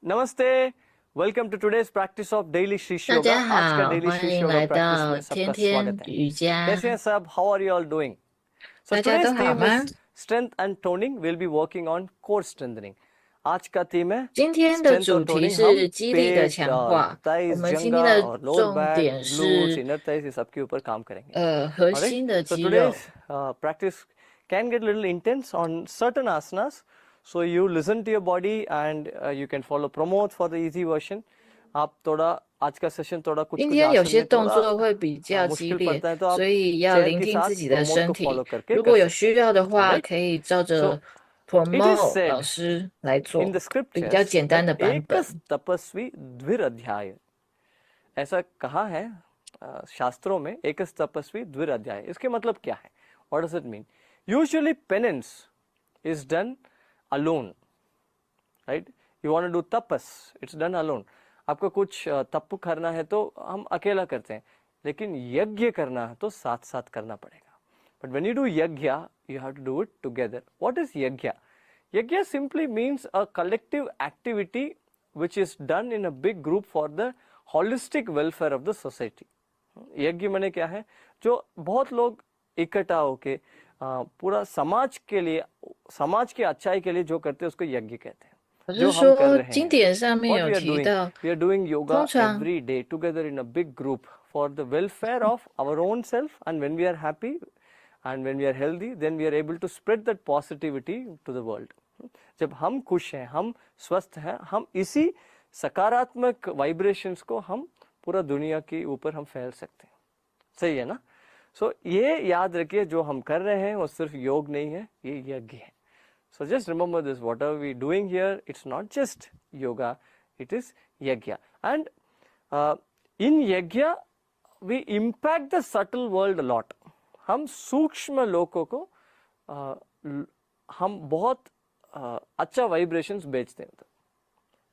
नमस्ते। Welcome to today's practice of daily शीश 大 योगा। 家 आज का 好， डेली 欢 शीश 迎 योगा 来 प्रैक्टिस 到 में 天 सबका 天 स्वागत है। 瑜 कैसे 伽。हैं सब? How are you all doing? So 大家 today's 都好 theme 吗？ is strength and toning. Will be working on core strengthening. आज का थीम है 今天的 स्ट्रेंथ और 主题 टोनिंग। हम 是肌力的 पेट 强化。我 थाइज 们今天 जंगा 的 और lower 重 back 点 glutes 是 inner thighs ये सब के ऊपर काम करेंगे।核 alright, 心的 so 肌 today's 肉。 practice can get a little intense on certain asanas, so you listen to your body and you can follow Pramod for the easy version. आप थोड़ा आज का सेशन थोड़ा कुछ 今 कुछ 天有 आसन 些 में 动 थोड़ा 作会比较激 मुश्किल 烈， पड़ता है, तो 所 आप 以要 चेयर 聆 के 听 साथ 自己的 प्रमोद 身 को फॉलो 体。 करके 如 कर 果有 सकते 需 हैं। 要的话， alright, 可以照 so 着 it is Promo 老 said 师来 in the 做，比较 scriptures 简单 that 的版本。 एकस तपस्वी द्विर अध्याय, ऐसा कहा है शास्त्रों में। एकस तपस्वी द्विर अध्याय, इसके मतलब क्या है? What does it mean? Usually penance is done alone, right? You want to do tapas, it's done alone. आपको कुछ तप करना है तो हम अकेला करते हैं, लेकिन यज्ञ करना है तो साथ साथ करना पड़ेगा. But when you do yajna, you have to do it together. What is yajna? Yajna simply means a collective activity which is done in a big group for the holistic welfare of the society. यज्ञ माने क्या है? जो बहुत लोग इकट्ठा होके पूरा समाज के लिए, समाज की अच्छाई के लिए जो करते हैं उसको यज्ञ कहते हैं. 可是 जो हम कर 说 रहे 经 हैं, 典上面 what 有 we are 提 doing, 到， we are doing 通 yoga 常 every day together in a big group for the welfare of our own self, and when we are happy and when we are healthy, then we are able to spread that positivity to the world. जब हम खुश हैं, हम स्वस्थ हैं, हम इसी सकारात्मक वाइब्रेशंस को हम पूरा दुनिया के ऊपर हम फैल सकते हैं. सही है ना? सो ये याद रखिए, जो हम कर रहे हैं वो सिर्फ योग नहीं है, ये यज्ञ है. So just remember this, whatever we doing here, it's not just yoga, it is yajna. And in yajna, we impact the subtle world a lot. हम सूक्ष्म लोगों को हम बहुत अच्छा वाइब्रेशंस भेजते हैं.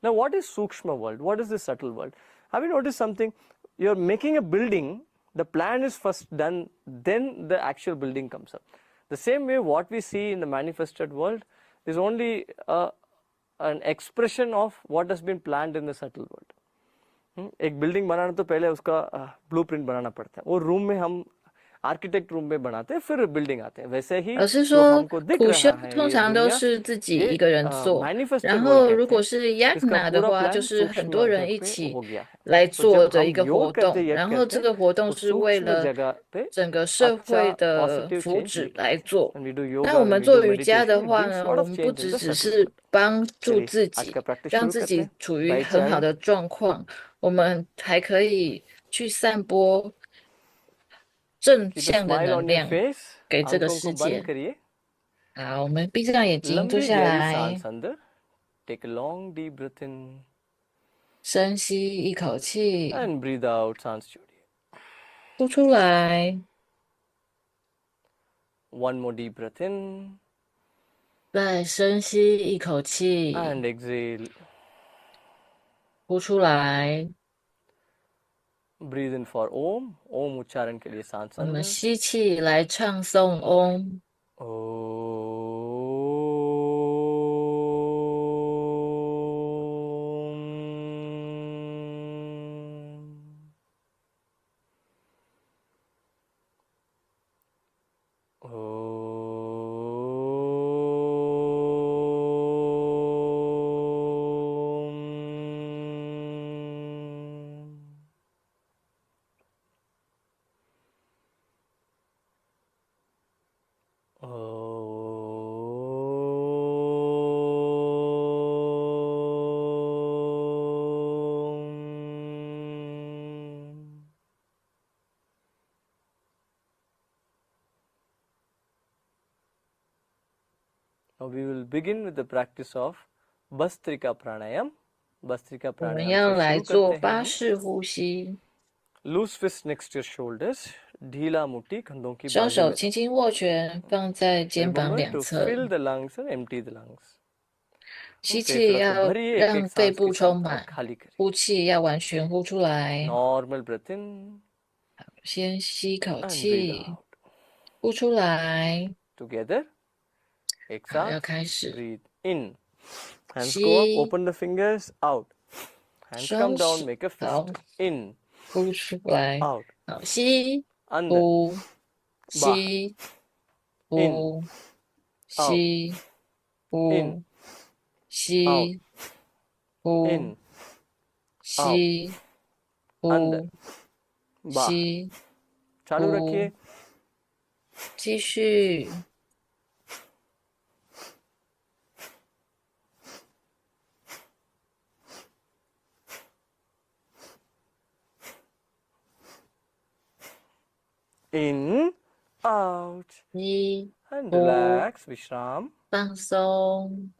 Now what is Sukshma world? What is the subtle world? Have you noticed something? You're making a building, the plan is first done, then the actual building comes up. The same way what we see in the manifested world is only an expression of what has been planned in the subtle world. एक building बनाना तो पहले उसका blueprint बनाना पड़ता है. वो room में हम architect room में बनाते हैं, फिर बिल्डिंग आते हैं. वैसे ही 老师 जो 说， हमको दिख 苦修 रहा है 通 ये 常都 दुनिया, 是自己 ये 一个人做，然 मैनिफेस्टेड वर्ल्ड 后如 कहते 果 हैं. 是 इसका Yagna 的 पूरा 话，就 प्लान 是很 सूक्ष्म多人 जग 一 पे 起 हो गया है. 来 तो जब 做的 हम 一个活 योग करते 动， यज्ञ 然后这 करते, 个活动 वो 是为 सूक्ष्म 了 जगह पे 整个社 अच्छा 会的 पॉजिटिव 福 चेंज 祉 लेके 来 आता है. 做。 When we do 那 yoga, 我 when 们 we 做 do 瑜伽 meditation, 的 it 话 brings 呢，lot 我 of 们不 change in 只 the 只 subtle 是 world. 帮助 चलिए 自 आज 己， का प्रैक्टिस 让 शुरू 自 करते 己 हैं. 处于 right 很好 side 的状况，我们还可以去散播正 keep a 向的 smile 能 on your 量 face. 给这个 आंखों को 世 बंद 界。 करिए. 好，我们闭上眼睛，坐 लंबी 下 गहरी 来， सांस अंदर. Take a long deep breath in 深吸一口气， and breathe out. सांस छोड़िए. 呼出来， One more deep breath in 再深吸一口气， and exhale. 呼出来。 Breathe in for Om. Om उच्चारण के लिए सांस 我们 अंदर. 吸气来唱诵 Om。 Now we will begin with the practice of Bhastrika Pranayam. Bhastrika 我们 Pranayam 要 से 来 शुरू 做 करते हैं 巴 हम. 式呼吸， Loose fist next to your shoulders. ढीला मुट्ठी कंधों की 双 बाजू 手 में 轻 रखें. 轻握拳，放在肩膀 Remember 两 to 侧。 fill the lungs and empty the lungs. 吸气 फेफड़ा को 要 भरिए, एक 让 एक 肺 सांस 部 के 充 साथ आप 满， खाली करिए. 呼气要完全呼出来。 Normal breath in 先吸口 and breathe 气， out. 呼出来。 Together, एक 好，要 साथ 开始。 breathe in Hands go up, 吸 open the fingers, out. Hands come 收 down, 手， make a 好， fist. In, 呼出来， out, 好，吸 under, 呼， बाहर. 吸 In, 呼， out, 吸 in, 呼， out, 吸呼， in, out, 吸 अंदर, 呼， बाहर. 吸 चालू 呼， रखिए. 继续， In, out, 吸 and 呼， relax, विश्राम. 放松。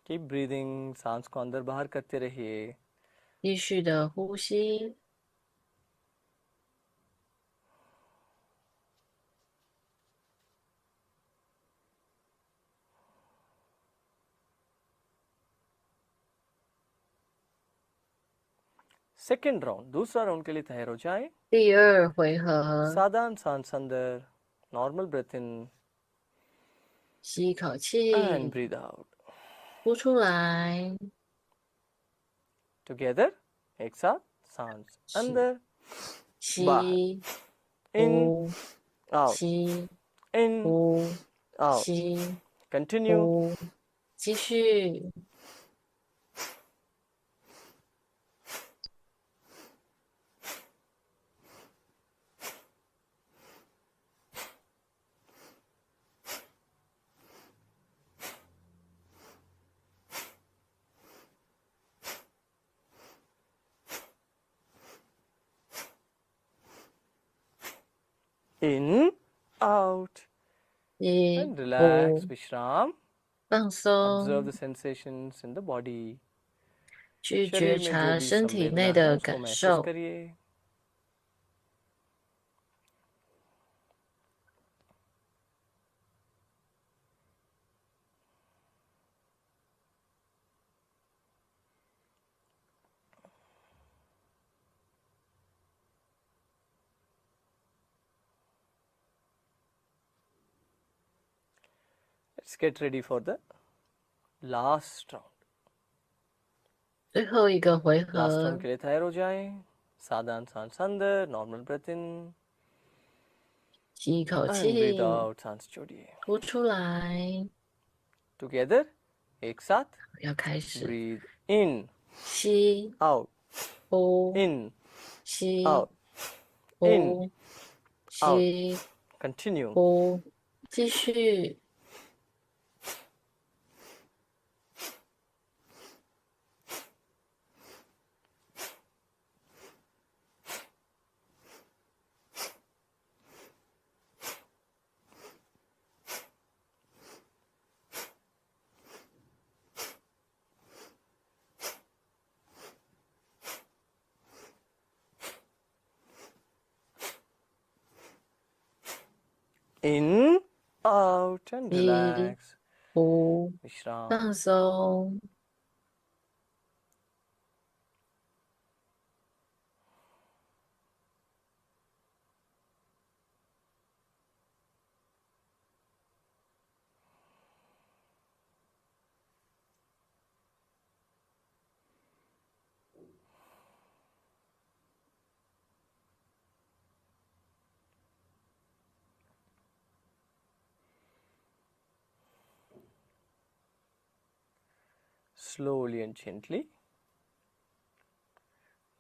Keep breathing, सांस को अंदर बाहर करते रहिए. 继续的呼吸， सेकेंड राउंड, दूसरा राउंड के लिए तैयार हो जाए. 第二回合， साधारण सांस अंदर, normal breath in 吸一口 and 气， breathe out. 呼出来， Together, एक साथ सांस अंदर, बाहर, 吸 in, 呼， out, 吸 in, 呼， out. 吸 Continue. 呼，继续。 In, out, 吸 and relax, 呼， विश्राम. 放 Observe 松， the sensations in the body. 去觉 शरीर में जो 察 भी 身体 संवेदना 内 है 的 उसको 感 महसूस 受。 करिए. Let's get ready for the last round. 最后一个回 last 合 round के लिए तैयार हो जाएं. साधारण सांस अंदर, normal breath in 吸一口 and breathe 气， out, सांस छोड़िए. 呼出来， Together, एक साथ. 要开始 Breathe in, 吸 out, 呼， in, 吸 out, 呼， out. 吸 Continue. 呼，继续。 In, out, and 吸 relax. 呼， विश्राम. 放松。 Slowly and gently.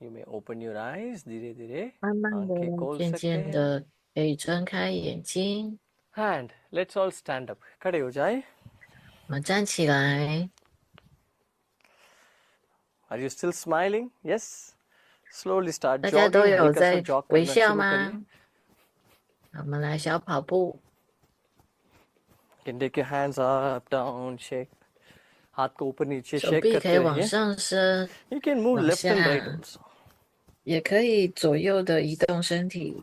You may open your eyes. धीरे धीरे 慢慢的 आंखें खोल 渐 सकते 渐 हैं. 的可以睁开眼睛。 And let's all stand up. खड़े हो जाए. 我们站起来， Are you still smiling? Yes. Slowly start 大家都 jogging. 有 हल्का सा 在 jog 微 करना 笑 शुरू 吗？ करिए. 我们来小跑步， You can take your hands up, down, shake. हाथ को ऊपर नीचे 手 shake 臂可 करते 以往 रहिए. 上升， You can move 往 left and right 下， also. 也可以左右的移动身体。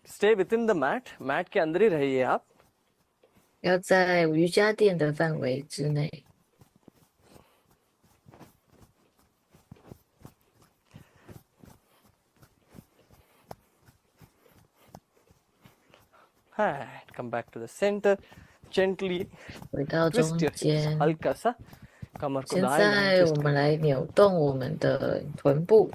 Stay within the mat. Mat के अंदर ही रहिए आप. 要在瑜伽垫的范围之内。and come back to the center. Gently 回到 twist 中 your hips. 间。 हल्का सा कमर को 现 दाएं बाएं 在我 twist 们 करें. 来扭动我们的臀部。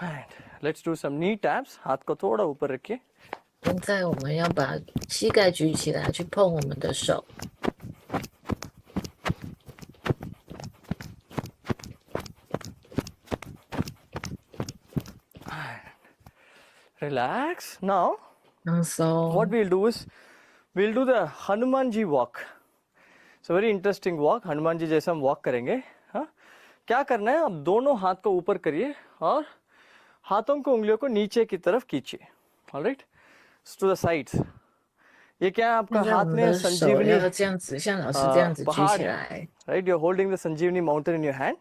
And let's do some knee taps. हाथ को थोड़ा ऊपर रखिए. 现在我们要把膝盖举起来，去碰我们的手。 Relax. Now 放松。 what we'll do is we'll do the Hanumanji walk. It's a very interesting walk. Hanuman ji जैसा हम walk करेंगे. हाँ, क्या करना है? आप दोनों हाथ को ऊपर करिए और हाथों को उंगलियों को नीचे की तरफ खींचिए. All right, to the sides. ये क्या है? आपका 现在我 हाथ 们 में 的手 संजीवनी 要这样子，像老师这样子举 पहाड़ 起 है. 来。 Right, you're holding the Sanjeevani mountain in your hand.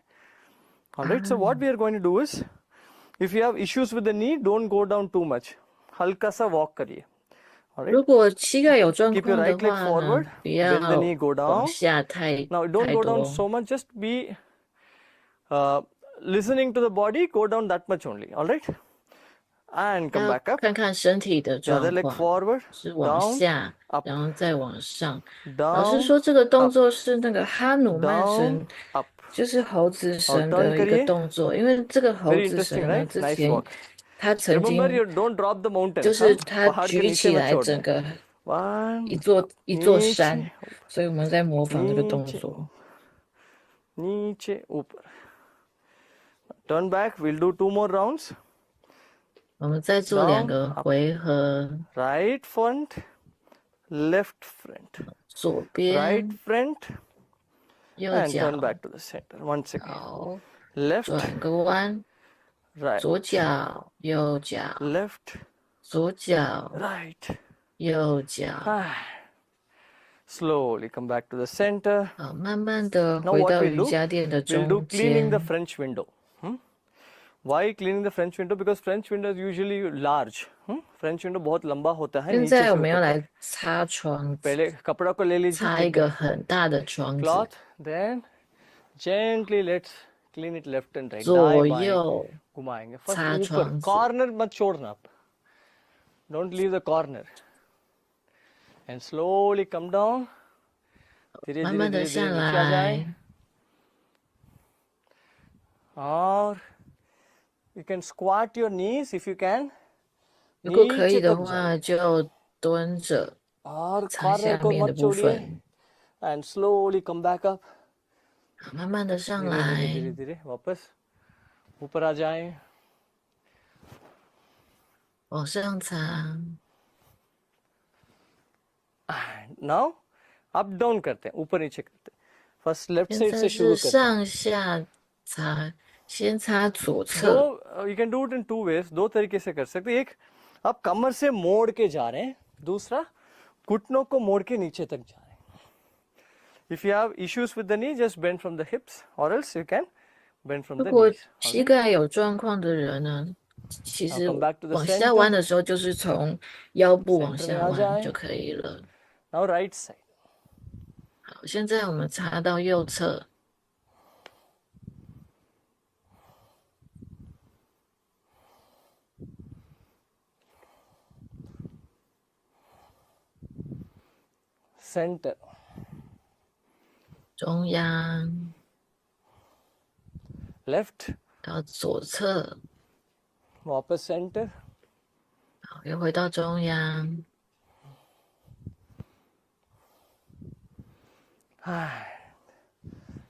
All right, so what we are going to do is, if you have issues with the knee, don't go down too much. हल्का सा walk करिए. All right. 如果膝盖有状 Keep your 况的 right leg 话 forward, 呢，不要 bend the knee, go 往 down. 下太 Now don't 太 go down 多。 so much, just be listening to the body, go down that much only. All right, and come 要 back up. 看看身体的 The other 状 leg 况， forward, 是往 down, 下， up, 然后再往上。老师 down, 说这个动 up, 作是那个哈努曼 down, 神， up. 就是猴子神 turn 的一个 करिए. 动作，因为这个猴 Very 子 interesting, 神呢， right? 之 Nice 前 walk. 他曾 Remember, 经 you don't drop the mountain. 就 हाँ? 是他 पहाड़ के 举 नीचे 起 मत 来 छोड़ना 整 है. 个 One, 一座 नीचे, 山，所以我们在模仿这个动 नीचे, 作。 नीचे, ऊपर. Turn back. We'll do 2 more rounds. 我们再做2 Down, 个 up. 回合， Right front, left front, 左 right 边、 front, 右 and 脚， turn back to the center. Once again, 好， left, 转个弯， right, 左脚、右脚， left, 左脚、 right. 右脚。 Slowly come back to the center. 好，慢慢的 Now 回 what 到 we'll 瑜 do? 伽垫的 We'll do 中 cleaning the 间。 French window. Why cleaning the French window? Because French window is usually large. French window बहुत लंबा होता है 现 नीचे 在 से 我们要 ऊपर 来擦窗 तक. 子， पहले कपड़ा को ले लीजिए, 擦一个很大的窗子， cloth, then gently let's clean it left and right. 左 दाएं बाएं 右 घुमाएंगे. First 擦 ऊपर, 窗子。 corner मत छोड़ना आप. Don't leave the corner. And slowly come down. धीरे 慢 धीरे 慢的 धीरे 下 धीरे नीचे आ जाएं. 来。 और you can squat your knees if you can. 如果可以 नीचे 的 तक 话， जाओ. 就蹲着 और 擦 corner 下 को 面的 मत 部 छोड़िए. 分， And slowly come back up. 好慢慢的上 धीरे धीरे धीरे 来， धीरे वापस ऊपर आ जाएं. 往上擦。 And now up down करते हैं, ऊपर नीचे करते हैं. First left 现 side 在 से 是 शुरू करते हैं. 上下擦，先擦左侧， दो you can do it in 2 ways. 2 तरीके से कर सकते हैं. एक, आप कमर से मोड़ के जा रहे हैं. दूसरा, घुटनों को मोड़ के नीचे तक जा रहे हैं. If you have issues with the knee, just bend from the hips, or else you can bend from 如 the 果 knees. 膝盖有状况的人呢，其实 come back to the 往下弯的时候，就是从腰部往 Center 下 में आ 弯 जाए. 就可以了。 Now right side. 好，现在我们擦到右侧， Center. 中央 Left. 到左侧， वापस center. 好，又回到中央，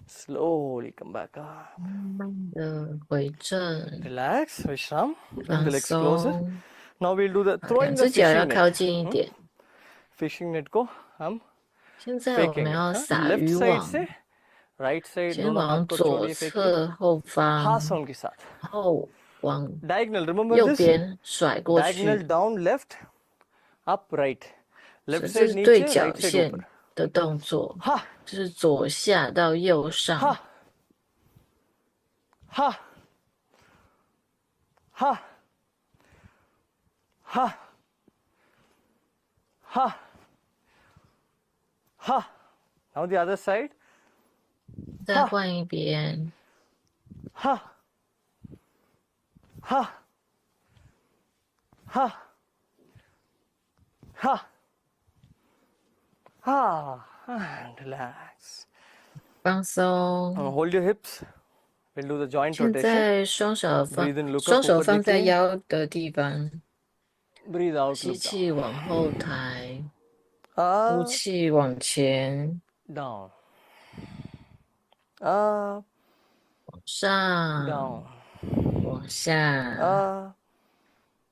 Slowly come back up. 慢慢的回正， Relax. Vishram. Bring the 放 legs closer. 松， Now we'll do the 好 throwing 两 the 只脚要 fishing 靠 net. 近一点。 Fishing net को हम 现在我 फेंकेंगे. 们要 हाँ? 撒 Left 渔 side 网， से right side 先 दोनों 往 हाथ को 左 छोड़िए फेंकिए. 侧后 हाथ 方， साउंड के साथ. 后往 Diagonal. Remember 右 this? 边甩过 Diagonal 去， down left, up right. 所 Left 以这 side 是对 नीचे, 角 right side 线 ऊपर. 的动作， Ha 就是左下到右上， ha ha ha ha ha Ha. Now the other side. 再换一边， Ha. Ha. Ha. Ha. Ha. And relax. 放松。 Hold your hips. We'll do the joint 现 rotation. 在双手 Breathe in, look 双 up, 手 ऊपर 放在 देखिए. 腰的地方， Breathe out, 吸 look down. 气往后抬， Up, 呼气往前， down. Up, 往上， down. 往下， Up,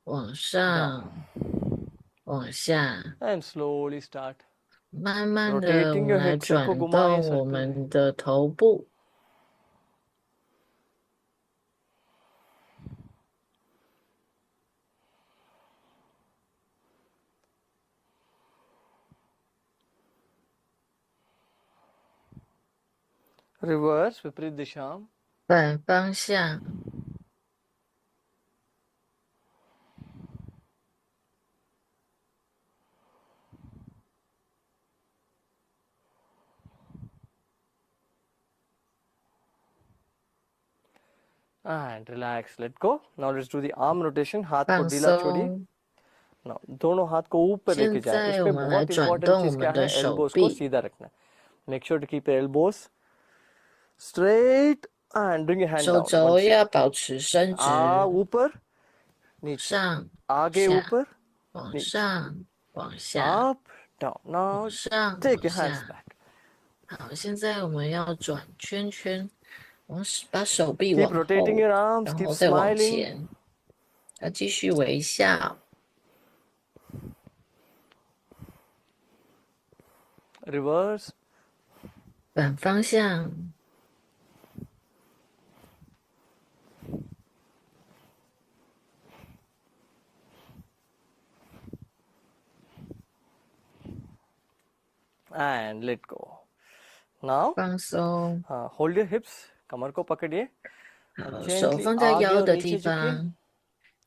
往上，往下， and slowly start 慢慢的，我 rotating 们 your 来 hips. सबको 转 घुमाएं 动我 circle में. 们的头部。 Reverse, विपरीत दिशा. 反方向， And relax, let go. Now let's do the arm rotation. हाथ को 放 ढीला छोड़िए. 松。 Now दोनों हाथ को ऊपर लेके 现 जाए. 在 इसमें 我们来 बहुत 转 important 动我 चीज क्या 们的 है? 手 Elbows को 臂， सीधा रखना. Make sure to keep your elbows straight and bring your hand 手 down. 肘 One 要 side. 保持伸直， ऊपर, नीचे. 上 आगे 下， ऊपर, 往 नीचे. 上，往下， Up, down. 往 Now 上， take 往 your hands 下。 back. 好，现在我们要转圈圈，把手臂 Keep 往后， rotating your arms. 然 Keep 后再往 smiling. 前，要继续微笑。 Reverse. 反方向， And let go. Now 放松。 hold your hips. कमर को पकड़िए. 好， Gently 手放在 आगे 腰 और 的地 नीचे झुकिए. 方，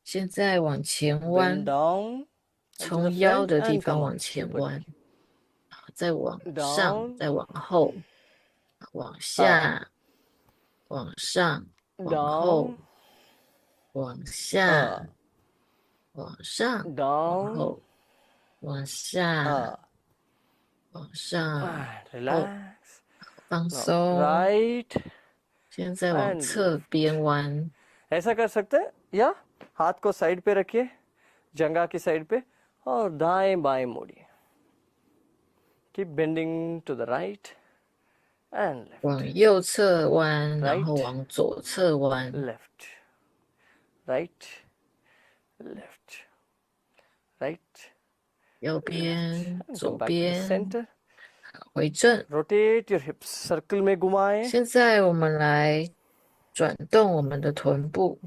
现在往前 Bend 弯， down. And to the 从腰 front 的地 and 方 come 往 up. 前 ऊपर 弯，再往上， Down. 再往后，往下，往上，往后， Down. 往下，往上，往 Down. 后，往下，往上， And 后， relax. 放 Now 松。 right. 现在往 and 侧边弯， ऐसा कर सकते हैं या हाथ को साइड पे रखिए जंगा की साइड पे और दाएं बाएं मोड़िए. Keep bending to the right and left. 往右侧弯，然后 Right. 往左侧弯， Left. Right. Left. Right. 右边、 And 左 come back to the 边， center. 回正。 Rotate your hips. Circle में घुमाएं. 现在我们来转动我们的臀部，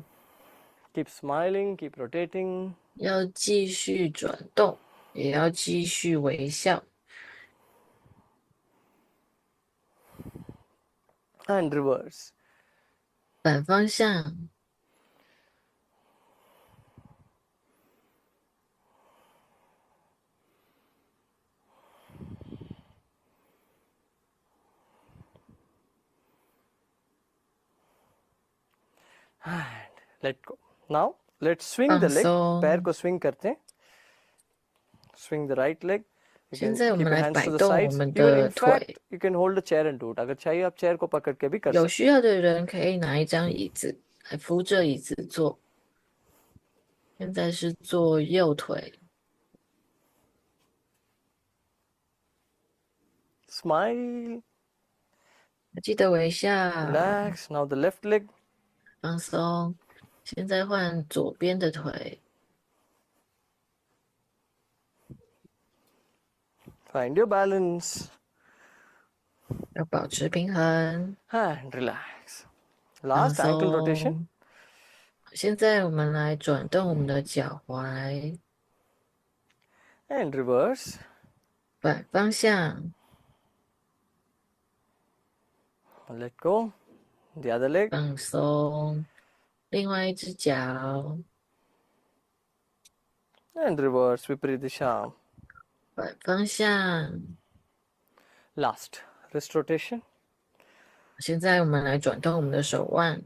Keep smiling. Keep rotating. 要继续转动，也要继续微笑。 And reverse. 反方向， And let go. Now let's swing the leg. 放松。 पैर को swing करते हैं. Swing the right leg. You 现 can 在我 keep 们 your 来 hands 摆 to the 动我 sides. 们 You can, 的 in fact, 腿。 you can hold the chair and do it. अगर चाहिए आप chair को पकड़ के भी कर 有 सकते需要的人可以拿一张椅子来扶着椅子坐。现在是做右腿， Smile. 记得微笑， Relax. Now the left leg. 放松。现在换左边的腿， Find your balance. 要保持平衡， And relax. 放 Last ankle rotation. 松。现在我们来转动我们的脚踝， And reverse. 反方向， Let go. The other leg. 放松。另外一只脚， And reverse. विपरीत दिशा. 反方向， Last, wrist rotation. 现在我们来转动我们的手腕，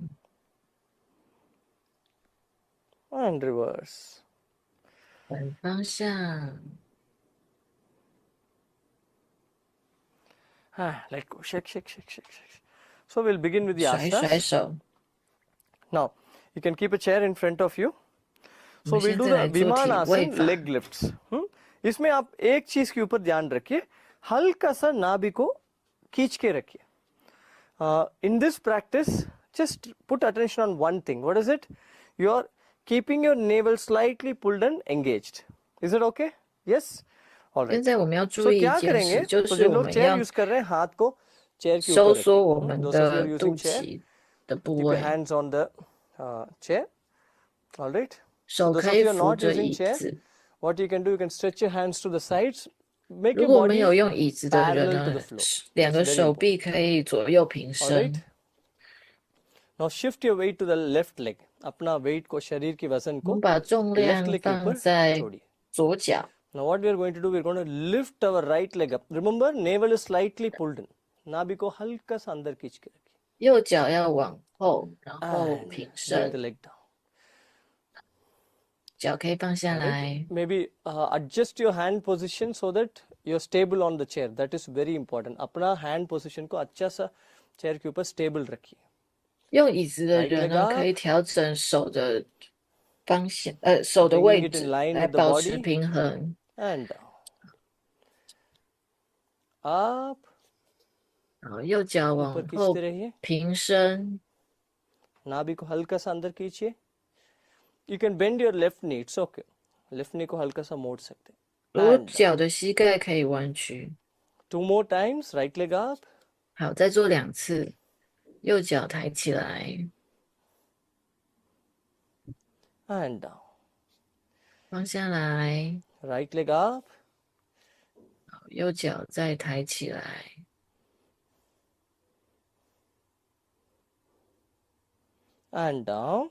And reverse. 反方向， Let go. Shake, shake, shake, shake, shake. So we'll begin with the 甩甩 asanas. 手。 Now, you can keep a chair in front of you. 我 So 们 we'll 现 do 在 the 来做体位 Vimanasana 法。 leg lifts. इसमें आप एक चीज के ऊपर ध्यान रखिए, हल्का सा नाभि को खींच के रखिए. In this practice, just put attention on one thing. What is it? You're keeping your navel slightly pulled and engaged. Is it okay? Yes? All 现 right. 在我们要注 So 意一 क्या 件 करेंगे? 事，就 तो 是 जिन 我 लोग 们 चेयर 要 यूज कर रहे हैं, हाथ को चेयर के 收 ऊपर 缩我 रखिए. 们 Those of you 的 are 肚 using chair, 脐的部 keep your 位， hands on the chair. All right. So 手 those 可 of 以 you are 扶 not 着 using 椅 chair, 子。 what you can do, you can stretch your hands to the sides, make 如 your 果没 body 有用椅子的人 parallel to 呢 the，floor. 两 That's 个 very 手 important. 臂可以左右平 All 伸 right. Now shift your weight to the left leg. अपना weight को, शरीर की वजन 我们 को 把重 left 量 leg के 放 ऊपर 在 छोड़िए. 左脚， Now what we are going to do, we are going to lift our right leg up. Remember, navel is slightly pulled in. नाभि को हल्का सा अंदर खींच के रखिए. 右脚要往后，然后 And 平 bring 伸 the，leg down. 脚可以放下 All 来 right. Maybe adjust your hand position so that you're stable on the chair. That is very important. अपना hand position को अच्छा सा chair के ऊपर stable रखिए. 用椅子的 Right 人 leg 呢，可 up, 以调整手的方向，手的 bringing 位 it in 置 line 来 with the 保持 body 平衡。 and down. Up, 然后右脚 ऊपर 往后 खींचते रहिए. 平伸， नाभि को हल्का सा अंदर खींचिए. You can bend your left knee. It's okay. Left knee को हल्का सा मोड़ सकते हैं. 左 And 脚的膝盖可以弯曲。 two more times. Right leg up 好，再做2次，右脚抬起来， and down. 放下来， Right leg up 右脚再抬起来， and down.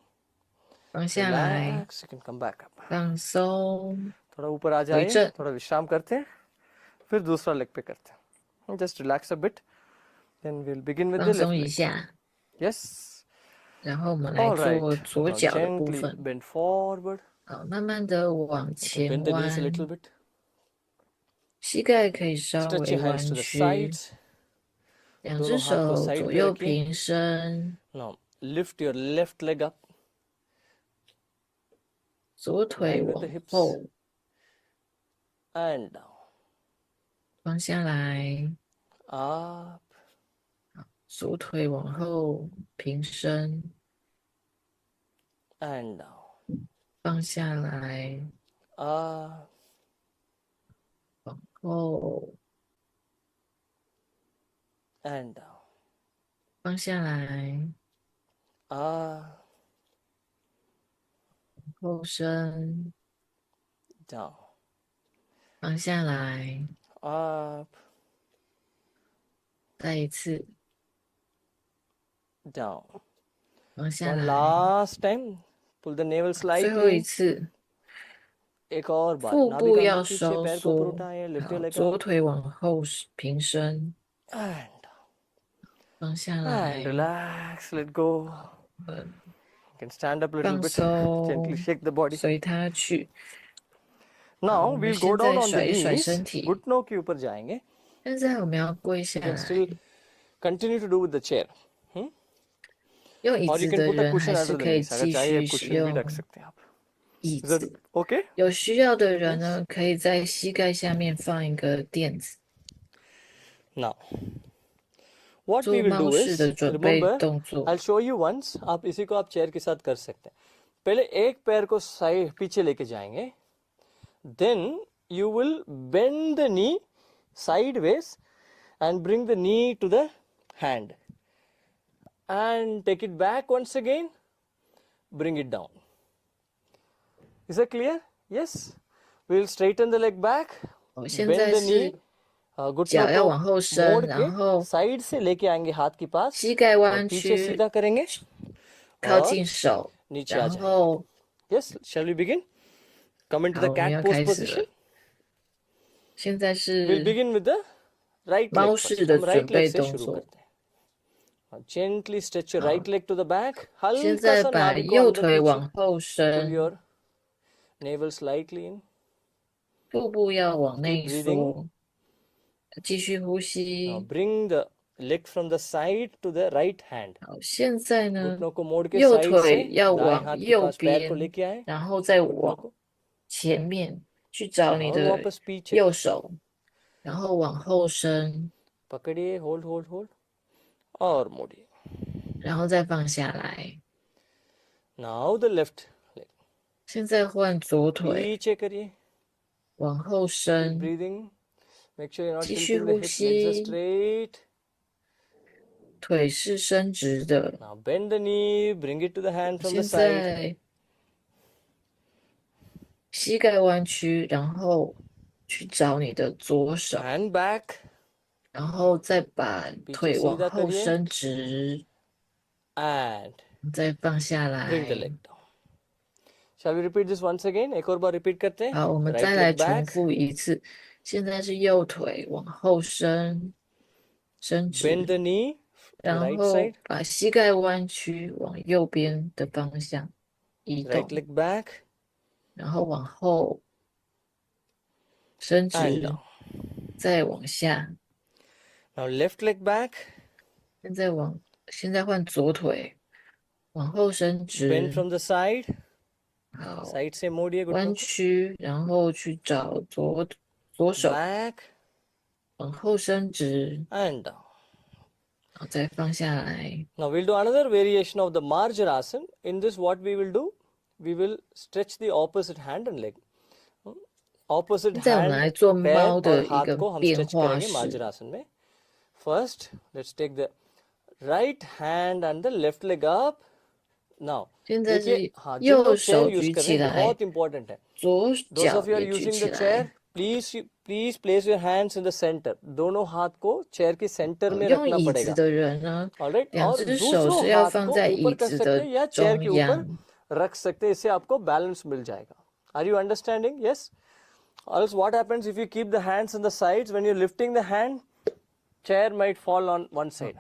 放下来， Relax. You can come back up. 放松， थोड़ा ऊपर आ जाइए, चल। थोड़ा विश्राम करते हैं, फिर दूसरा लेग पे करते हैं. Just relax a bit. Then we'll begin with 放 the left 松一 leg. 下， Yes. 然后我们来 All 做 right. 左 Now 脚的部 gently 分。 bend forward. 好，慢慢的往 You can 前 bend the knees a 弯， little bit. 膝盖可以稍 Stretch 微 your hands 弯 to the 曲， sides. 两 दोनों 只 हाथ को 手 side 左 पे 右 रखिए. 平伸， Now lift your left leg up. 左腿 Line with 往 the hips 后 and down. 放下来， Up 左腿往后平伸， and down. 放下来， Up 往后 and down. 放下来， Up 后伸， down. 放下来， Up 再一次 down. 放下 One 来， last time. Pull the navel 最后一 slightly. 次， एक और बार. 腹 नाभि 部 का 要 अंदर खींचिए, 收 पैर को ऊपर 缩， उठाइए, lift 好， your leg 左 up 腿往后平伸， and down. 放下 And 来， relax, let go. 嗯 You can stand up a little 放 bit, 松 gently shake the body. 随它去。 Now 我们 we'll 现 go down 在 on the 甩一甩 knees, 身体， घुटनों के ऊपर जाएंगे. 现在我们要跪下 You can 来。 still continue to do with the chair. 用椅 Or you 子 can 的 put a 人 cushion 还是 under the 可以 knees. अगर 继 चाहिए 续使 cushion भी 用 रख सकते हैं आप. 椅 Is that 子。 okay? 有需要的人呢，可以在膝盖下面放一个垫子， Now, what 做 we will 猫 do 式的 is, 准备 remember, 动作。 I'll show you once. आप इसी को आप चेयर के साथ कर सकते हैं. पहले एक पैर को साइड पीछे लेके जाएंगे. Then you will bend the knee sideways and bring the knee to the hand. And take it back once again. Bring it down. Is that clear? Yes. We'll straighten the leg back. 我现 Bend 在 the 是 knee. घुटनों 脚要 को 往后 मोड़ 伸，然 के 后 side से लेके आएंगे हाथ के पास 膝盖 और 弯 पीछे 曲， सीधा करेंगे 靠 और 近手， नीचे आ 然 जाएंगे. 后 Yes, shall we begin? Come into 好， the 我们 cat 要 pose 开始 position. 了。现在 We'll 是 begin with the right leg 猫 first 式的 हम 准 राइट लेग 备 से 动 शुरू 作。 करते हैं gently stretch your 好， right leg to the back 现 हल्का 在 सा 把 नाभि को 右 अंदर 腿 खींचिए 往后 pull 伸， your navel slightly in 腹部要往 keep 内 breathing 缩，继续呼 now 吸。 bring the leg from the side to the right hand 好，现在呢， घुटनों को मोड़ के 右 साइड से 腿要 दाएं 往 हाथ के 右 पास पैर को 边， लेके आए 然后再 घुटनों 往 को 前面去找你 और 的 वापस पीछे 右手，然后往后伸， पकड़िए होल्ड होल्ड होल्ड और मोड़िए 然后再放下来。 now the left leg 现在换左腿， पीछे करिए 往后 keep 伸， breathing make sure you're not 继续 tilting the 呼 hips legs are 吸， straight 腿是伸直的。 now bend the knee bring it to the hand from the 现 side 在膝盖弯曲，然后去找你的左手， hand back 然后再把 पीछे 腿往 सीधा 后 करिए 伸直， and 再放下 bring the 来。 leg down shall we repeat this once again एक और बार repeat करते हैं 好，我们 right 再来 leg 重 back 复一次。现在是右腿往后伸，伸 bend 直， the knee to the 然 right 后 side 把膝盖弯曲往右边的方向移 right 动， leg back 然后往后伸 and 直， down 再往下。 now left leg back 现在换左腿，往后伸 bend 直， from the side 好， side से मोड़िए घुटनों 弯 को 曲，然后去找左手， back 往后伸直， and down 然后再放下来。 now we'll do another variation of the Marjarasana in this what we will do we will stretch the opposite hand and leg opposite 现在我们 hand 来做 पैर 猫 और 的一 हाथ 个 को हम 变 stretch 化 करेंगे 式。 Marjarasana में first let's take the right hand and the left leg up now 现在 देखिए 是 हाँ जिन 右 लोग चेयर 手 यूज 举 कर 起 रहे हैं 来， बहुत इंपॉर्टेंट है 左 those 脚 of you are 也举 using 起 the chair 来。 please place your hands in the center दोनों हाथ को चेयर के सेंटर में 用 रखना 椅子 पड़ेगा 的人呢， ऑलराइट 两 और 只手 दूसरों 是要 हाथ 放 को 在 ऊपर 椅 कर 子 सकते 的 हैं या चेयर 中 के ऊपर 央。 रख सकते हैं इससे आपको बैलेंस मिल जाएगा are you understanding yes or else what happens if you keep the hands on the sides when you're lifting the hand chair might fall on one side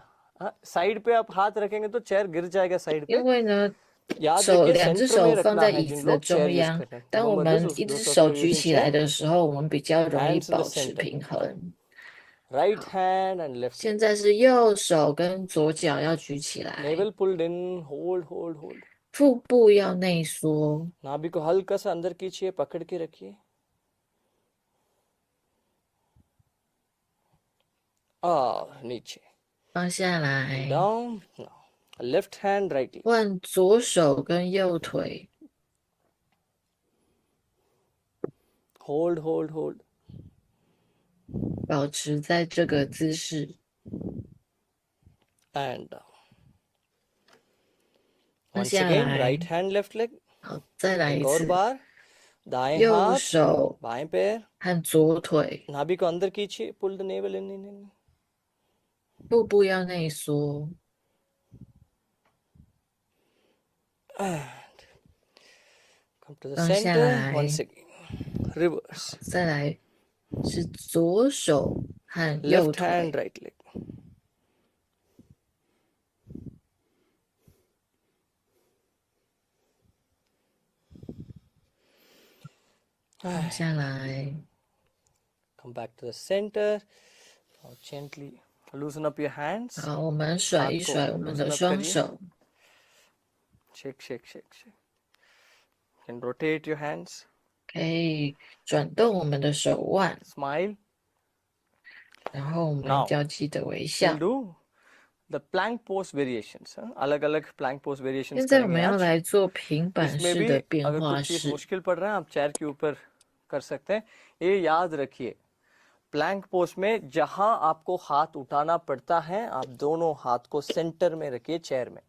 side पे आप हाथ रखेंगे तो चेयर गिर जाएगा साइड 因 पे 为呢， याद 两 रखिए 只 सेंटर में 手放 रखना 在 है 椅 जिन 子的 लोग चेयर 中 यूज 央。 कर रहे हैं 当我 remember 们 this 一只 those of 手 you 举 using 起来 chair 的时候，我们比较容易 hands in the 保持 center 平衡。 right hand and left 现在是右手跟左脚要举起来， navel pulled in hold hold hold 腹部要内缩， नाभि को हल्का सा अंदर खींचिए पकड़ के रखिए और नीचे 放下来， down now left hand right leg 换左手跟右腿， hold hold hold 保持在这个姿势。 and down 放 once 下 again 来， right hand left leg 好，再来一 एक और 次， बार दाएं 右 हाथ 手 बाएं पैर 和左腿， नाभि को अंदर खींचिए pull the navel in 腹部要内缩。 and come to the 放下 center 来， once again reverse 再来是左手和右 left hand 腿， right leg 放下来， come back to the center now gently loosen up your hands 好，我们甩一甩我们的双手， shake shake shake shake and rotate your hands 可以转动我们的手腕， smile 然后我 Now 们要记得微笑 we'll。do the plank pose variations अलग अलग plank pose variations 现在我 करेंगे 们要 आज 来做平板 इसमें 式 भी 的变 अगर 化 कुछ चीज 式。 मुश्किल पड़ रहा है आप चेयर के ऊपर कर सकते हैं ये याद रखिए प्लैंक पोज में जहां आपको हाथ उठाना पड़ता है आप दोनों हाथ को सेंटर में रखिए चेयर में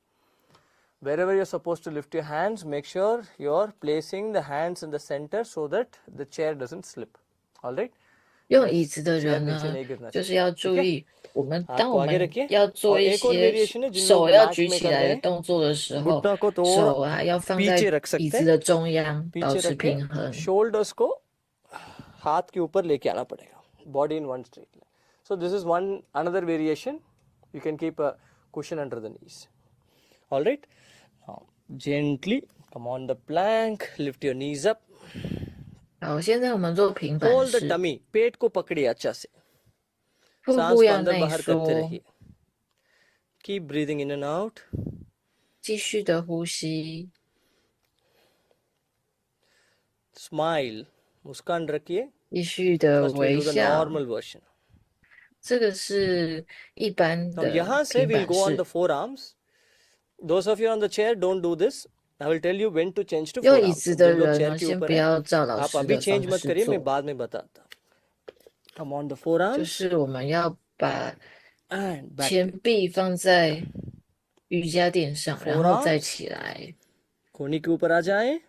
wherever you're supposed to lift your hands make sure you're placing the hands in the center so that the chair doesn't slip all right 用椅子的 chair 人 नीचे 呢 नहीं गिरना，就是要注 ठीक है 意，我们 हाथ 当 को 我 आगे 们 रखिए 要做 और 一 एक और 些 वेरिएशन है जिन लोग 手要 मैट 举 में 起 कर 来 रहे 的 हैं 动作的时候， घुटना को 手 थोड़ा 啊要放 पीछे 在 रख 椅 सकते 子 हैं 的中央，保 पीछे 持 रख के 平衡。 शोल्डर्स को हाथ के ऊपर लेके आना पड़ेगा body in one straight So this is another variation. You can keep a cushion under the knees. All right. Now gently come on the plank. Lift your knees up. 好，现在我们做平板 Hold the 式， tummy. पेट को पकड़िए अच्छा से. 腹 सांस 部 को 要 अंदर 内 बाहर करते 缩， रहिए. Keep breathing in and out. 继续的呼吸， Smile. मुस्कान रखिए. 继续的 First we'll 微 do the 笑。 normal version. 这个是一般 Now 的 यहाँ से 平 we'll 板 go on the 式， forearms. Those of you on the chair don't do this. I will tell you when to change to 用椅 forearms. 子的 जिन लोग 人 chair 呢， के 先 ऊपर 不 हैं, 要照老 आप 师 अभी 的 change 方 मत 式 करिए, मैं 做， बाद में बताता. Come on the 就 forearms 是我们要把 and back. 前臂放在瑜伽垫上，然后再 Forearms 起来， कोहनी के ऊपर आ जाए.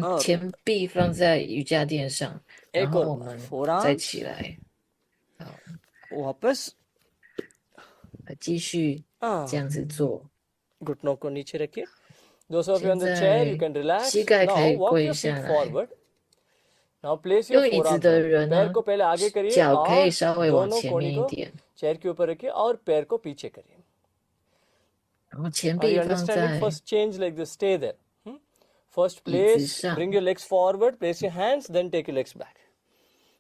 और 前臂放在瑜伽垫上，然 एक 后 और 我 बार. 们再 Forearms 起来，好， वापस. 继续这样子做。 घुटनों को नीचे रखिए. Those of you 现 on the chair, you 在 can relax. 膝盖可 Now 以 walk 跪 your 下 feet 来， forward. Now place your 用椅子 forearms 的 down. 人 पैर 呢， को पहले आगे करिए 脚可以 और 稍微往 दोनों 前 कोहनी 面一 को 点， चेयर के ऊपर रखिए और पैर को पीछे करिए. 然后前 Are you 臂放 understanding? 在 First change like this. Stay there. First 椅子 place, 上， bring your legs forward, place your hands, then take your legs back.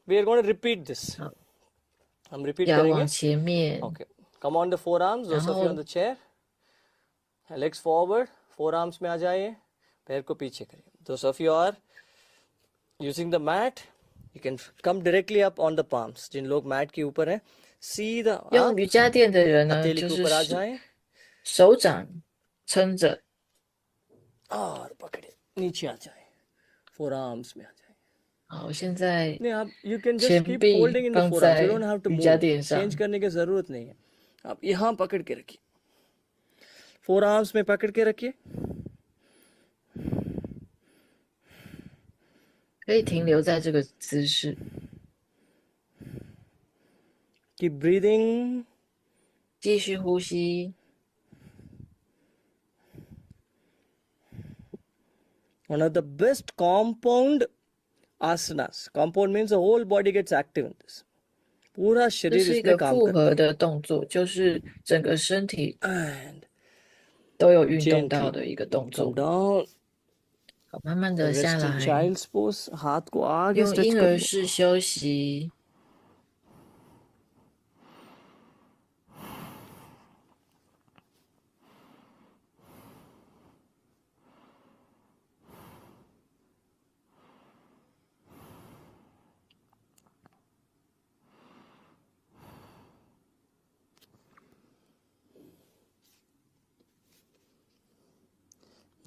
We are going to repeat this. 好， हम repeat 脚往 करेंगे. 前面， Okay. Come on the forearms. 然 Those of you on 后 the chair. Legs forward. Forearms में आ जाइए. पैर को पीछे करिए. Those of you are using the mat, you can come directly up on the palms. जिन लोग mat के ऊपर हैं, सीधा 用 आप 瑜伽垫的人呢， हथेली 就 के 是 ऊपर आ जाएं 手掌撑着， और पकड़े नीचे आ जाएं. Forearms में आ जाएं. 好，现在 नहीं आप you can just 前 keep 臂 holding in the 放 forearms. You 在 don't have to 瑜伽 move. 垫 Change 上， करने की जरूरत नहीं है. आप यहाँ पकड़ के रखिए. Forearms में पकड़ के रखिए. 可以停留在这个姿势， Keep breathing. 继续呼吸。 One of the best compound asanas. Compound means the whole body gets active in this. पूरा 这 शरीर 是一 इसमें 个 काम 复 करता 合的动作，就是整个身体 है. And 都有运动到 gently 的一个动 come 作。 down. 好，慢慢的 Rest 下 in 来， child's pose. हाथ को आगे 用 stretch 婴儿 करिए. 式休息。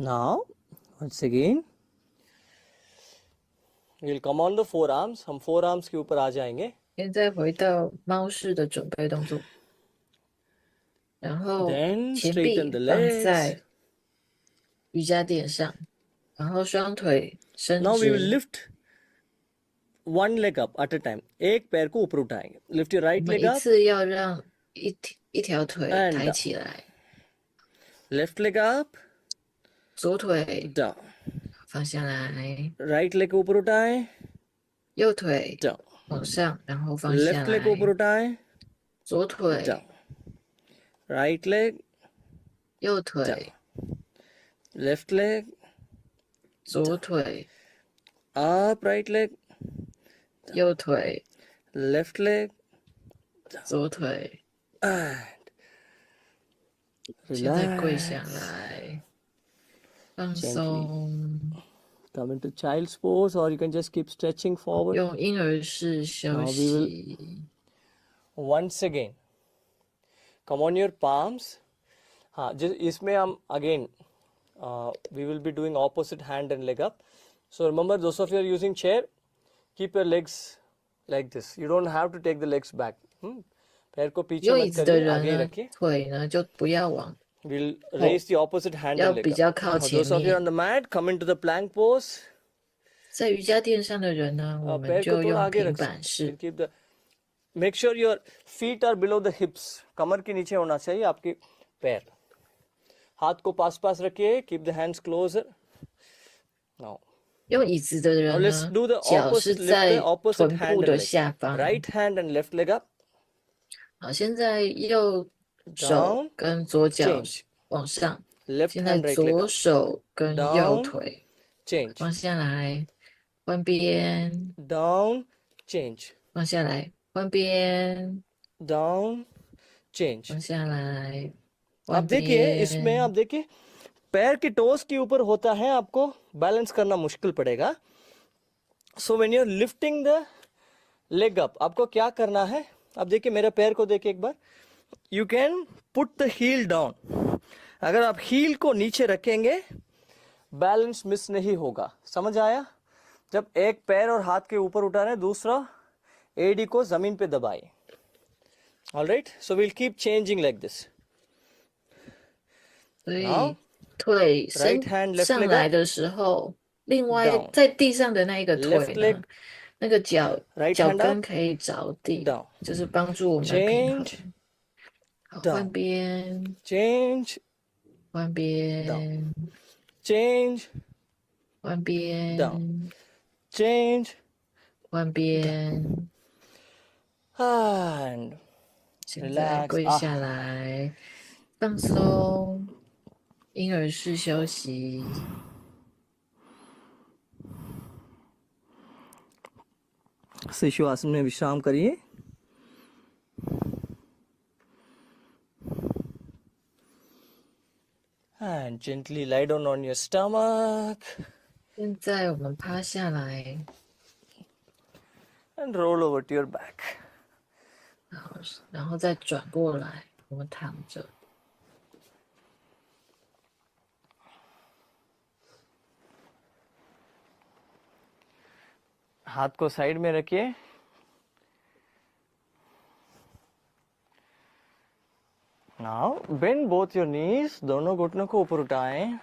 Now, once again, we'll come on the forearms. हम forearms के ऊपर आ जाएंगे. 现在回到猫式的准备动作，然后 Then 前 straighten 臂 the 放 legs. 在瑜伽垫上，然后双腿伸 Now we will 直。 lift one leg up at a time. एक पैर को ऊपर उठाएंगे. Lift your 我 right 们 leg 一 up 次要让一条腿 and 抬 down. 起来， Left leg up, 左腿 down. 放下来， Right leg को ऊपर उठाएं, 右腿 down. 往上，然后放下 Left leg को ऊपर 来， उठाएं, 左腿 down. Right leg, 右腿 left leg, 左腿 up, right leg, 右腿 left leg, 左腿， and 现在跪 relax. 下来，放松， Come into child's pose, or you can just keep stretching forward. 用婴儿式休 Now we will 息。 once again come on your palms. हाँ जिस इसमें हम again we will be doing opposite hand and leg up. So remember, those of you are using chair, keep your legs like this. You don't have to take the legs back. पैर को पीछे 用椅 मत 子的 करिए, 人 आगे 呢， रखिए. 腿呢就不要往 We'll raise the opposite hand 要 and leg 比 up. 较靠 Now, 前 those of you 面。 on the mat, come into the plank pose. 在瑜伽垫上的人呢，我们 पैर को 就 थोड़ा 用 आगे 平 रख 板 सकते. 式 Keep the make sure your feet are below the hips. कमर के नीचे होना चाहिए आपके पैर. हाथ को पास पास रखिए. Keep the hands closer. Now, 用椅子的 now 人 let's 呢， do the 脚是 opposite. Lift 在 the opposite 臀 hand 部 and 的 leg. 下方， Right hand and left leg up. 好，现在右手 down, 跟左脚 change. 往上， Left 现在 hand, right leg 左 up. 手跟右 Down, 腿 change. 放下来，换边， Down, change. 放下来，换边， Down, change. 放下来， अब 换 देखिए इसमें आप 边。 देखिए पैर के toast के ऊपर होता है, आपको बैलेंस करना मुश्किल पड़ेगा. So when you are lifting the leg up, आपको क्या करना है? अब देखिए मेरे पैर को देखिए एक बार. You can put the heel down. अगर आप हील को नीचे रखेंगे बैलेंस मिस नहीं होगा. समझ आया? जब एक पैर और हाथ के ऊपर उठा रहे हैं, दूसरा एडी को जमीन पे दबाए. Alright, so will keep changing like this. 所 now 以腿伸 right hand left 上 leg 来 up, 的时候，另外 down. 在地上的那一个 Left 腿 leg 呢，那个脚 right 脚 hand 跟 up, 可以着地， down. 就是帮助我们平衡。 Change, 好， down. 换边， change, 换边， change, 换边， change, 换边。 and 现在 relax. 跪下来，放松，婴儿式休息。 शिशु आसन में विश्राम करिए. And gently lie down on your stomach 现在我们趴下来， and roll over to your back. 然后再转过来，我们躺着。 हाथ को side में रखिए. Now bend both your knees. दोनों घुटनों को ऊपर उठाएं.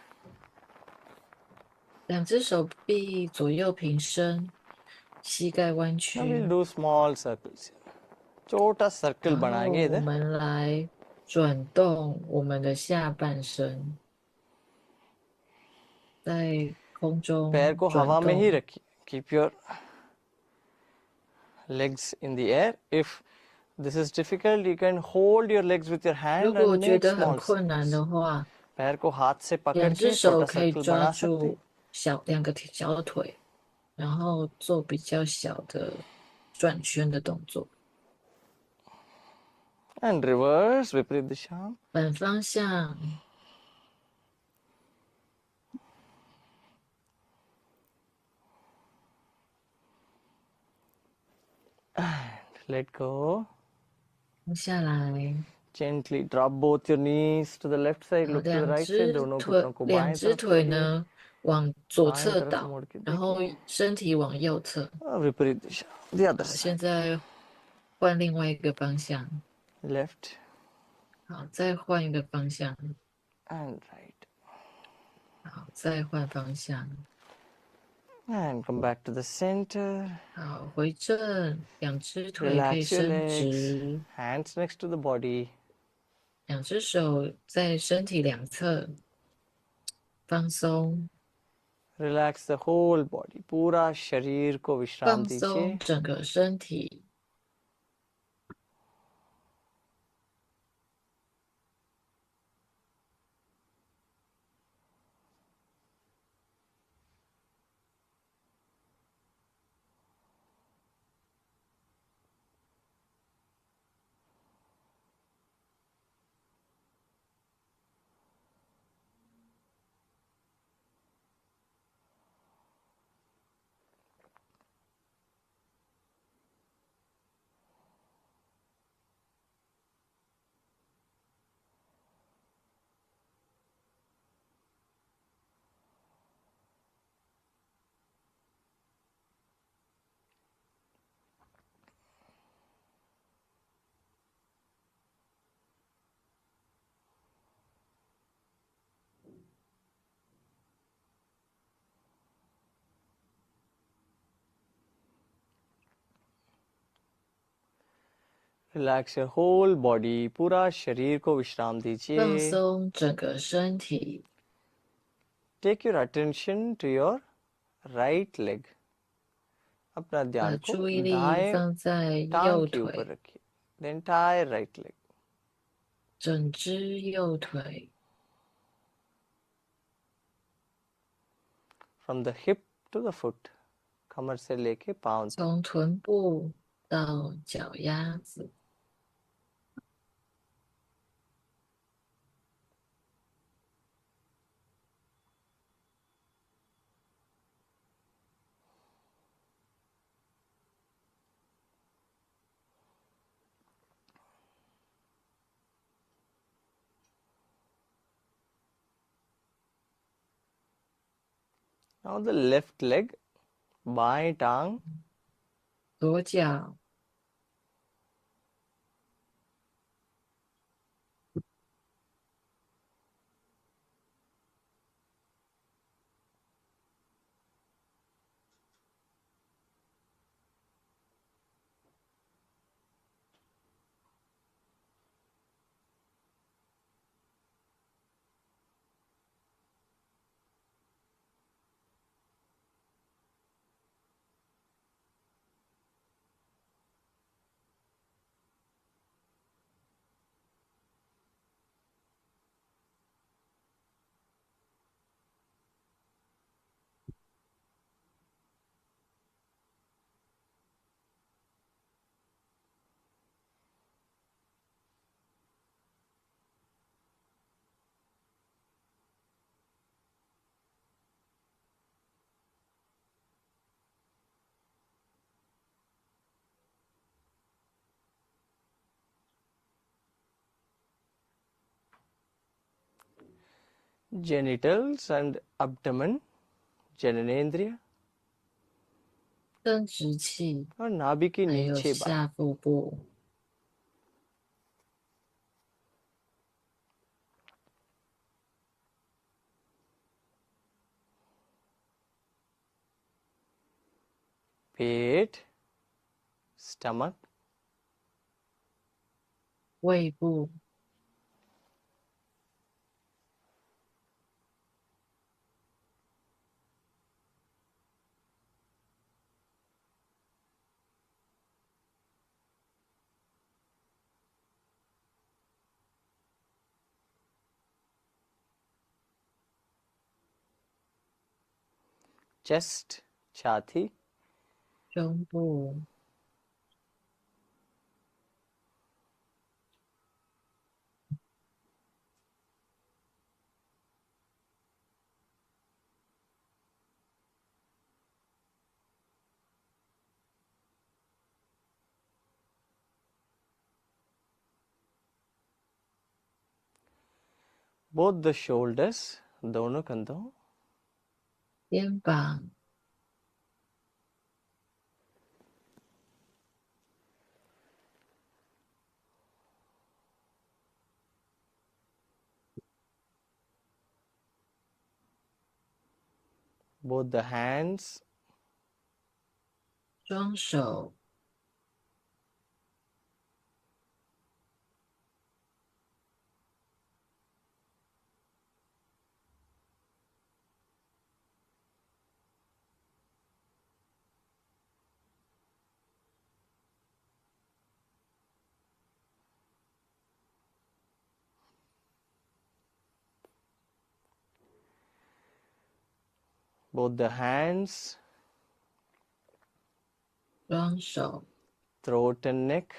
两只手臂左右平伸，膝盖弯 Now we'll 曲。 do small circles. छोटा सर्कल 然后 बनाएंगे 我 इधर. 们来转动我们的下半身，在空中 पैर को 转 हवा में ही 动。 रखिए. Keep your legs in the air. If this is difficult, you can hold your legs with your 如 hand 果 and 觉 make 得很 small 困难 circles. 的话， पैर को हाथ से पकड़ 两只 के 手 छोटा 可以 सर्कल 抓 बना सकते हैं. 住两个小腿，然后做比较小的转圈的动作。 And reverse, विपरीत दिशा. 反方向， Let go. 放下来。 Gently drop both your knees to the left side. 好， Look to the 两 right side. 只 दोनों 腿， घुटनों को 两 बाएं 只 तरफ 腿 करिए. 呢往左 बाएं 侧 तरफ 倒， मोड़ के 然后 देखिए. 身体往右侧。 विपरीत दिशा. The 好， other side. 现在换另外一个方向。 Left 好，再换一个方向。 and right. 好，再换方向。 And come back to the center. 好，回正，两只腿可以 Relax your 伸 legs. 直， Hands next to the body. 两只手在身体两侧放松， Relax the whole body. पूरा शरीर को विश्राम 放 दीजिए. 松整个身体。 Relax your whole body. पूरा शरीर को विश्राम 放 दीजिए. 松整个身体， Take your attention to your right leg. अपना 把 ध्यान को 注意力 दाएं 放在 टांग 右 के ऊपर 腿， रखिए. the entire right leg. 整只右腿 From the hip to the foot. कमर से लेके पाँव तक. 从臀部到脚丫子， Now the left leg. बाएं टांग. 左脚 Genitals and abdomen. जननेंद्रिय. 生殖器， और नाभि के 还有 नीचे बाएं. 下腹部。 पेट. stomach. 胃部、 chest. छाती. 胸部、 both the shoulders. दोनों कंधों. 肩膀、 both the hands. 双手、 both the hands. 双手、 throat and neck.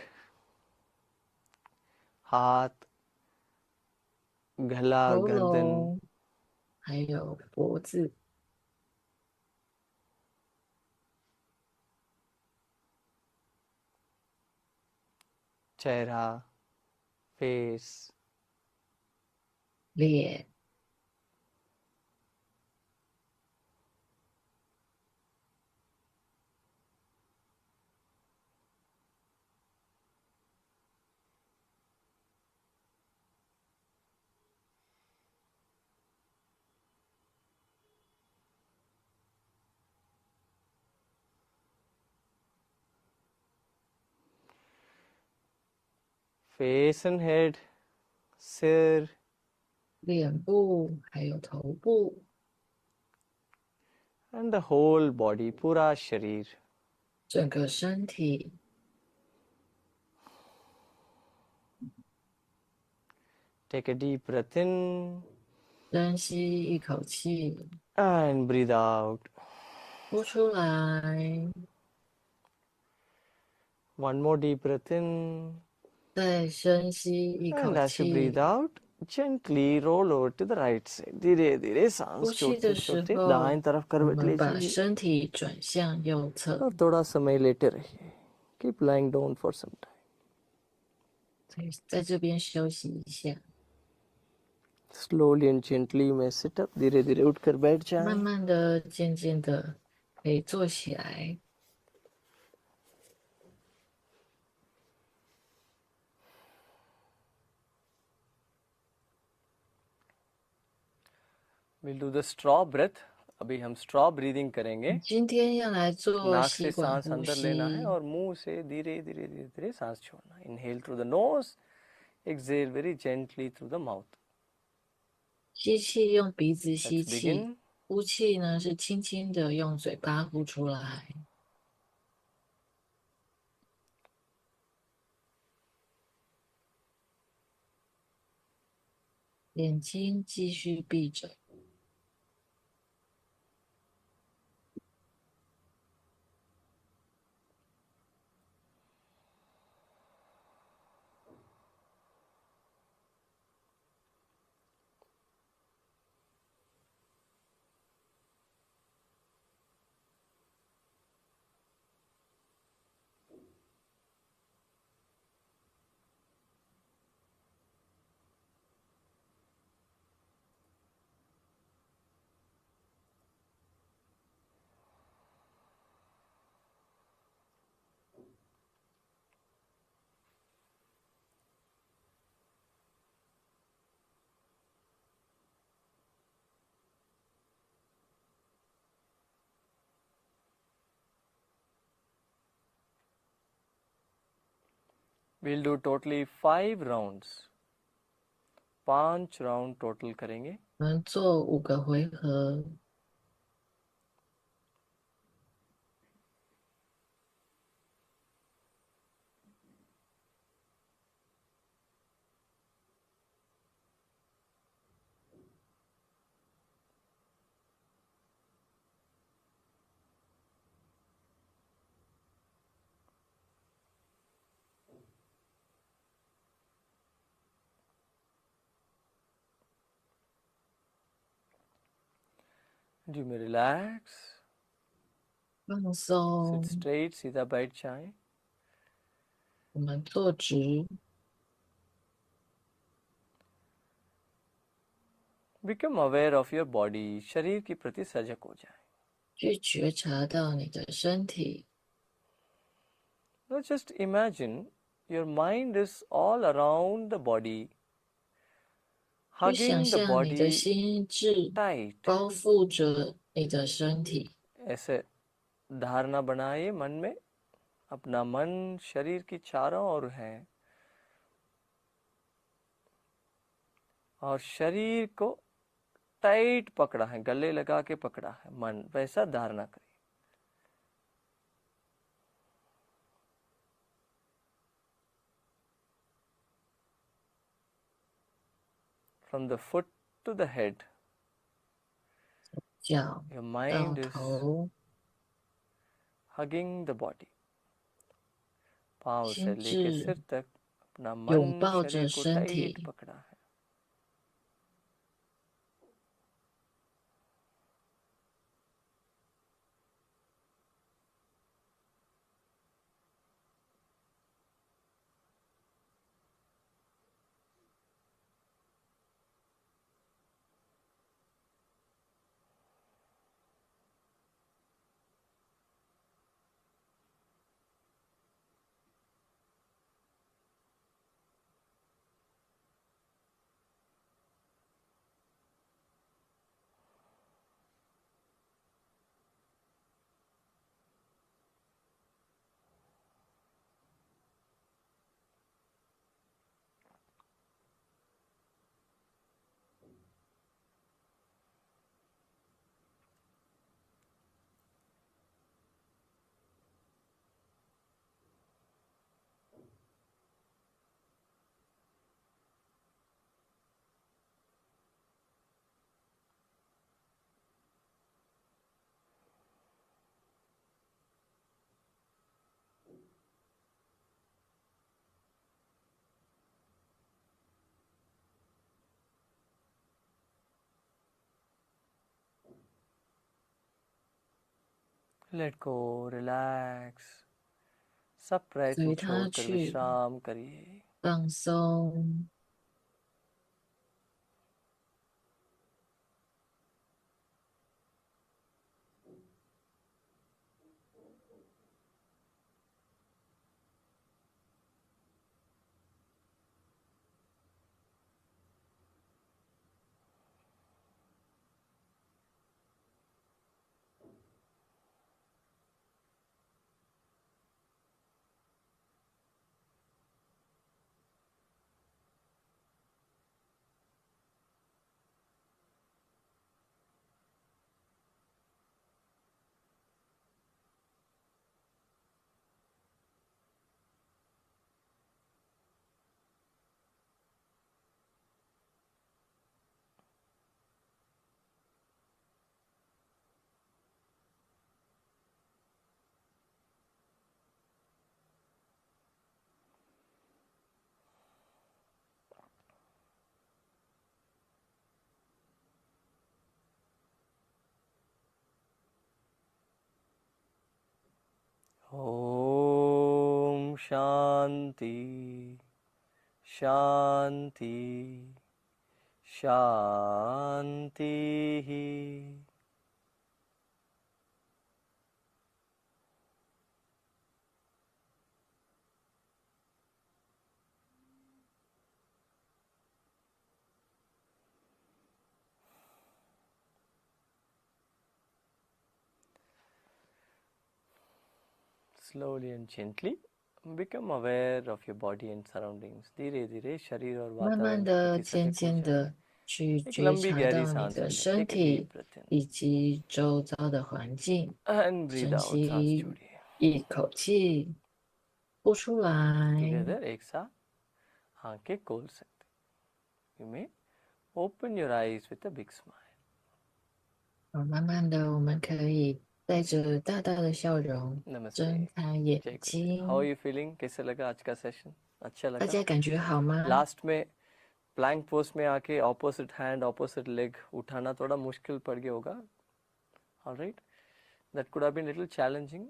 हाथ. गला. 喉 गर्दन. 咙，还有脖子、 चेहरा. face. 脸、 face and head. सिर. 脸部，还有头部， and the whole body. पूरा शरीर. 整个身体。Take a deep breath in 深吸一口气， and breathe out. 呼出来， One more deep breath in, 再深吸一 and 口 as you breathe 气。 out, gently roll over to the right side. धीरे धीरे सांस 呼气的 छोड़ते 时 छोड़ते 候， दाएं तरफ 我 करवट 们把 लीजिए 身体转向右侧， और थोड़ा समय लेटे रहिए. Keep lying down for some time. 在这边休息一下， Slowly and gently you may sit up. धीरे धीरे उठकर बैठ 慢 जाएं. 慢的、渐渐的可以坐起来。 We'll do the straw breath. अभी हम straw breathing करेंगे. 今天要来做 नाक 吸 से 管 सांस 呼 अंदर लेना है 吸， और मुंह से धीरे धीरे धीरे धीरे सांस छोड़ना. Inhale through the nose, exhale very gently through the mouth. 吸气用鼻子吸 Let's 气， begin. 呼气呢是轻轻的用嘴巴呼出来。 眼睛继续闭着。 We'll do totally 5 rounds. 5 round total करेंगे. 我们做5个回合。 You may relax. 放松， Sit straight, सीधा बैठ जाएं. 我们坐直， Become aware of your body. शरीर के प्रति सजग हो जाएं. 去觉察到你的身体。 Now just imagine your mind is all around the body, 去想 hugging the 象你的 body 心智 tight. 包覆着你的身体， ऐसे धारणा बनाइए मन में. अपना मन शरीर की चारों ओर है और शरीर को टाइट पकड़ा है, गले लगा के पकड़ा है मन. वैसा धारणा करिए. From the foot to the head, 脚 your 到 mind is 头， hugging the body. पाँव से 心 लेके 智 सिर तक अपना 拥 मन 抱 शरीर 着 को 身 टाइट 体， पकड़ा है. Let go, relax. सब प्रयत्न 随它 छोड़कर 去 विश्राम करिए. 放松。ओम शांति शांति शांति. Slowly and gently become aware of your body and surroundings. धीरे धीरे शरीर और 慢慢 वातावरण के 的、 प्रति 渐 सजग हो 渐 जाइए. 的去 एक 觉 लंबी 察 गहरी 到你 सांस 的 लें. 身 Take a deep 体 breath in 以及周遭的环境。 and breathe 深 out. सांस 吸 छोड़िए. 一口气，呼出来。 Together एक साथ आंखें खोल सकते. You may open your eyes with a big smile. 慢慢的，我们可以带着大大的笑容 Namaste. 睁开眼 जय गुरुदेव. How are 睛。 you feeling? कैसे लगा आज का सेशन? अच्छा 大 लगा? 家感觉好吗？ लास्ट में प्लैंक पोस्ट में आके ऑपोजिट हैंड ऑपोजिट लेग उठाना थोड़ा मुश्किल पड़ गया होगा. Alright, that could have been little challenging.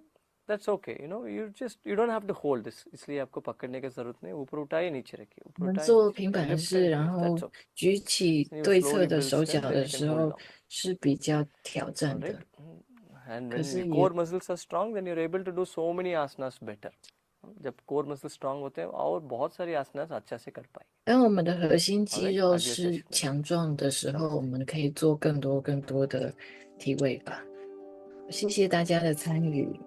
That's okay. You know, you don't have to hold this. इसलिए आपको पकड़ने की जरूरत नहीं. ऊपर उठाइए, नीचे रखिए. 我 ऊपर 们 उठाइए, 做 नीचे 平 रखिए. 板 Lift 式， and 然 release. 后 That's okay. 举起 You 对 slowly 侧的 build 手 strength, 脚 then 的 you can 时 hold 候 down. 是比较挑战 All 的 right. And 可 when 是 the 也 core muscles are strong, then you're able to do so many asanas better. जब core muscle strong होते हैं और बहुत सारी आसनास अच्छे से कर पाएंगे. 当我们的核心肌 Alright, 肉 अगले 是 सेशन में. 强壮的时候，我们可以做更多的体位法。谢谢大家的参与。